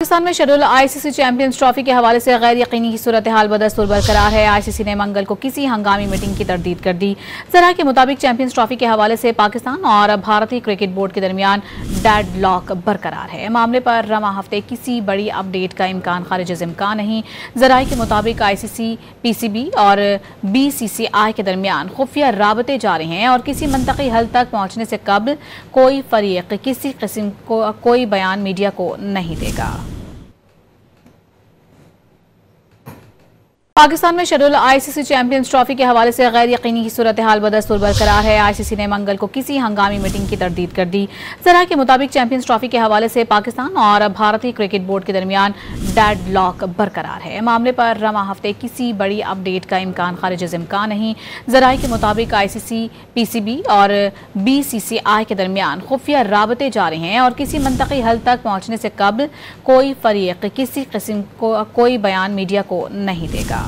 पाकिस्तान में schedule ICC champions trophy के हवाले से गैर यकीनी की सूरत हाल बदस्तूर बरकरार है। आईसीसी ने मंगल को किसी हंगामी मीटिंग की तरदीद कर दी। जरा के मुताबिक चैंपियंस ट्रॉफी के हवाले से पाकिस्तान और भारतीय क्रिकेट बोर्ड के दरमियान डेडलॉक बरकरार है। मामले पर रवा हफ्ते किसी बड़ी अपडेट का इम्कान खारिज इम्कान नहीं। जराए के मुताबिक आईसीसी, पीसीबी और बीसीसीआई के दरमियान खुफिया राबते जारी हैं और किसी मंतकी हल तक पहुंचने से कबल कोई फरीक किसी किस्म को कोई बयान मीडिया को नहीं देगा। पाकिस्तान में शेड्यूल आईसीसी चैंपियंस ट्रॉफी के हवाले से गैर यकीनी की सूरत हाल बदस्तूर बरकरार है। आईसीसी ने मंगल को किसी हंगामी मीटिंग की तरदीद कर दी। जरा के मुताबिक चैंपियंस ट्रॉफी के हवाले से पाकिस्तान और भारतीय क्रिकेट बोर्ड के दरमियान डेडलॉक बरकरार है। मामले पर रवा हफ्ते किसी बड़ी अपडेट का इम्कान खारिज इम्कान नहीं। जराए के मुताबिक आईसीसी, पीसीबी और बीसीसीआई के दरमियान खुफिया राबते जारी हैं और किसी मंतकी हल तक पहुंचने से कबल कोई फरीक किसी किस्म को कोई बयान मीडिया को नहीं देगा।